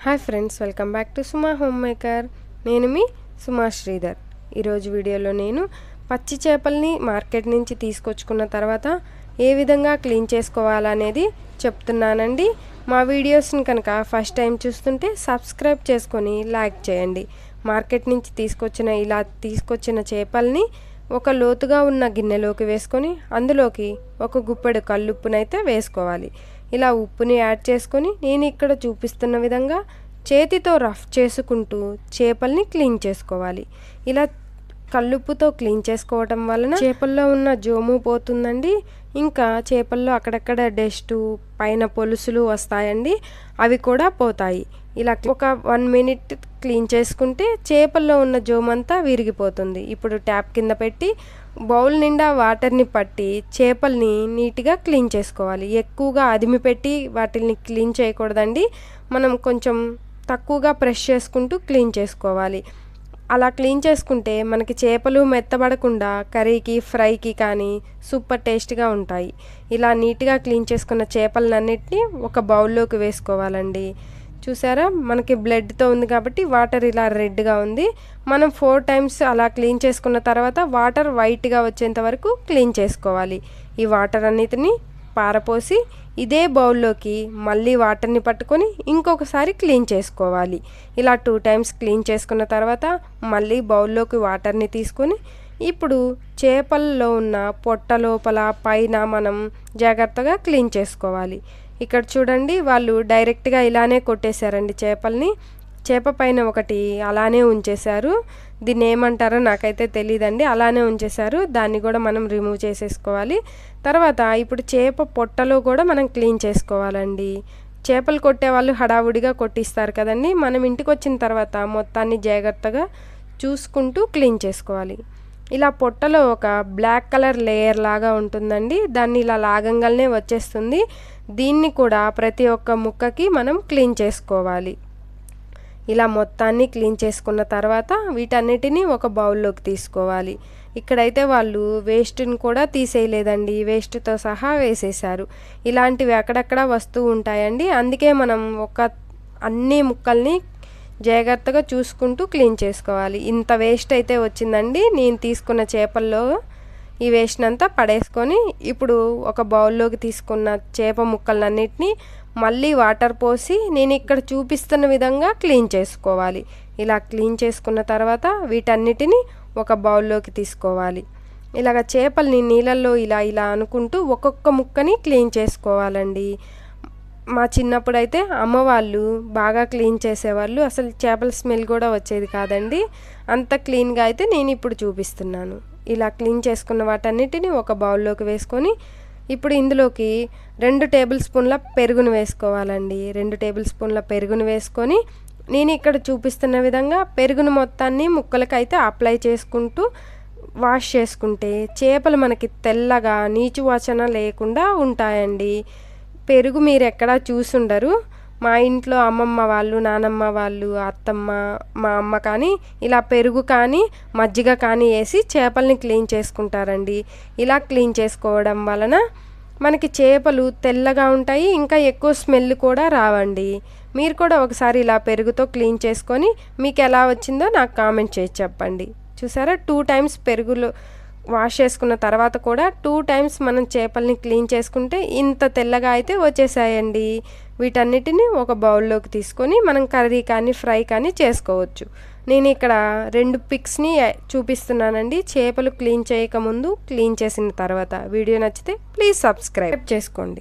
Hi friends, welcome back to Suma home maker. నేను మీ సుమా శ్రీధర్. ఈరోజు వీడియోలో నేను పచ్చి చేపల్ని మార్కెట్ నుంచి తీసుకొచ్చుకున్న తర్వాత ఏ విధంగా క్లీన్ చేసుకోవాలనేది చెప్తున్నానండి. మా వీడియోస్ని కనుక ఫస్ట్ టైం చూస్తుంటే సబ్స్క్రైబ్ చేసుకొని లైక్ చేయండి. మార్కెట్ నుంచి తీసుకొచ్చిన చేపల్ని ఒక లోతుగా ఉన్న గిన్నెలోకి వేసుకొని అందులోకి ఒక గుప్పెడు కల్లుప్పునైతే వేసుకోవాలి. ఇలా ఉప్పుని యాడ్ చేసుకొని నేను ఇక్కడ చూపిస్తున్న విధంగా చేతితో రఫ్ చేసుకుంటూ చేపల్ని క్లీన్ చేసుకోవాలి. ఇలా కల్లుప్పుతో క్లీన్ చేసుకోవటం వలన చేపల్లో ఉన్న జోము పోతుందండి. ఇంకా చేపల్లో అక్కడక్కడ డస్ట్, పైన పొలుసులు వస్తాయండి, అవి కూడా పోతాయి. ఇలా ఒక 1 మినిట్ క్లీన్ చేసుకుంటే చేపల్లో ఉన్న జోమంతా విరిగిపోతుంది. ఇప్పుడు ట్యాప్ కింద పెట్టి బౌల్ నిండా వాటర్ని పట్టి చేపల్ని నీట్గా క్లీన్ చేసుకోవాలి. ఎక్కువగా అదిమి పెట్టి వాటిని క్లీన్ చేయకూడదండి. మనం కొంచెం తక్కువగా ప్రెస్ చేసుకుంటూ క్లీన్ చేసుకోవాలి. అలా క్లీన్ చేసుకుంటే మనకి చేపలు మెత్తబడకుండా కర్రీకి, ఫ్రైకి కానీ సూపర్ టేస్ట్గా ఉంటాయి. ఇలా నీట్గా క్లీన్ చేసుకున్న చేపలన్నిటిని ఒక బౌల్లోకి వేసుకోవాలండి. చూసారా, మనకి బ్లడ్తో ఉంది కాబట్టి వాటర్ ఇలా రెడ్గా ఉంది. మనం 4 టైమ్స్ అలా క్లీన్ చేసుకున్న తర్వాత వాటర్ వైట్గా వచ్చేంత వరకు క్లీన్ చేసుకోవాలి. ఈ వాటర్ అన్నిటిని పారపోసి ఇదే బౌల్లోకి మళ్ళీ వాటర్ని పట్టుకొని ఇంకొకసారి క్లీన్ చేసుకోవాలి. ఇలా 2 టైమ్స్ క్లీన్ చేసుకున్న తర్వాత మళ్ళీ బౌల్లోకి వాటర్ని తీసుకొని ఇప్పుడు చేపల్లో ఉన్న పొట్ట లోపల పైన మనం జాగ్రత్తగా క్లీన్ చేసుకోవాలి. ఇక్కడ చూడండి, వాళ్ళు డైరెక్ట్గా ఇలానే కొట్టేశారండి చేపల్ని. చేప పైన ఒకటి అలానే ఉంచేశారు. దీన్ని ఏమంటారో నాకైతే తెలియదండి. అలానే ఉంచేశారు. దాన్ని కూడా మనం రిమూవ్ చేసేసుకోవాలి. తర్వాత ఇప్పుడు చేప పొట్టలో కూడా మనం క్లీన్ చేసుకోవాలండి. చేపలు కొట్టే వాళ్ళు హడావుడిగా కొట్టిస్తారు కదండి. మనం ఇంటికి వచ్చిన తర్వాత మొత్తాన్ని జాగ్రత్తగా చూసుకుంటూ క్లీన్ చేసుకోవాలి. ఇలా పొట్టలో ఒక బ్లాక్ కలర్ లేయర్ లాగా ఉంటుందండి. దాన్ని ఇలా లాగంగానే వచ్చేస్తుంది. దీన్ని కూడా ప్రతి ఒక్క ముక్కకి మనం క్లీన్ చేసుకోవాలి. ఇలా మొత్తాన్ని క్లీన్ చేసుకున్న తర్వాత వీటన్నిటిని ఒక బౌల్లోకి తీసుకోవాలి. ఇక్కడైతే వాళ్ళు వేస్ట్ని కూడా తీసేయలేదండి, వేస్ట్తో సహా వేసేశారు. ఇలాంటివి అక్కడక్కడ వస్తూ ఉంటాయండి. అందుకే మనం అన్ని ముక్కల్ని జాగ్రత్తగా చూసుకుంటూ క్లీన్ చేసుకోవాలి. ఇంత వేస్ట్ అయితే వచ్చిందండి. నేను తీసుకున్న చేపల్లో ఈ వేస్ట్ అంతా పడేసుకొని ఇప్పుడు ఒక బౌల్లోకి తీసుకున్న చేప ముక్కలన్నిటినీ మళ్ళీ వాటర్ పోసి నేను ఇక్కడ చూపిస్తున్న విధంగా క్లీన్ చేసుకోవాలి. ఇలా క్లీన్ చేసుకున్న తర్వాత వీటన్నిటిని ఒక బౌల్లోకి తీసుకోవాలి. ఇలాగ చేపల్ని నీళ్ళల్లో ఇలా అనుకుంటూ ఒక్కొక్క ముక్కని క్లీన్ చేసుకోవాలండి. మా చిన్నప్పుడు అయితే అమ్మ వాళ్ళు బాగా క్లీన్ చేసేవాళ్ళు. అసలు చేపల స్మెల్ కూడా వచ్చేది కాదండి. అంత క్లీన్గా అయితే నేను ఇప్పుడు చూపిస్తున్నాను. ఇలా క్లీన్ చేసుకున్న వాటన్నిటిని ఒక బౌల్లోకి వేసుకొని ఇప్పుడు ఇందులోకి 2 టేబుల్ స్పూన్ల పెరుగును వేసుకోవాలండి. 2 టేబుల్ స్పూన్ల పెరుగును వేసుకొని నేను ఇక్కడ చూపిస్తున్న విధంగా పెరుగును మొత్తాన్ని ముక్కలకైతే అప్లై చేసుకుంటూ వాష్ చేసుకుంటే చేపలు మనకి తెల్లగా నీచు వాసన లేకుండా ఉంటాయండి. పెరుగు మీరు ఎక్కడా చూసుండరు. మా ఇంట్లో అమ్మమ్మ వాళ్ళు, నానమ్మ వాళ్ళు, అత్తమ్మ, మా అమ్మ కానీ ఇలా పెరుగు కానీ మజ్జిగ కానీ వేసి చేపల్ని క్లీన్ చేసుకుంటారండి. ఇలా క్లీన్ చేసుకోవడం వలన మనకి చేపలు తెల్లగా ఉంటాయి, ఇంకా ఎక్కువ స్మెల్ కూడా రావండి. మీరు కూడా ఒకసారి ఇలా పెరుగుతో క్లీన్ చేసుకొని మీకు ఎలా వచ్చిందో నాకు కామెంట్ చేసి చెప్పండి. చూసారా, 2 టైమ్స్ పెరుగులో వాష్ చేసుకున్న తర్వాత కూడా 2 టైమ్స్ మనం చేపల్ని క్లీన్ చేసుకుంటే ఇంత తెల్లగా అయితే వచ్చేసాయండి. వీటన్నిటిని ఒక బౌల్లోకి తీసుకొని మనం కర్రీ కానీ ఫ్రై కానీ చేసుకోవచ్చు. నేను ఇక్కడ 2 పిక్స్ని చూపిస్తున్నానండి. చేపలు క్లీన్ చేయకముందు, క్లీన్ చేసిన తర్వాత. వీడియో నచ్చితే ప్లీజ్ సబ్స్క్రైబ్ చేసుకోండి.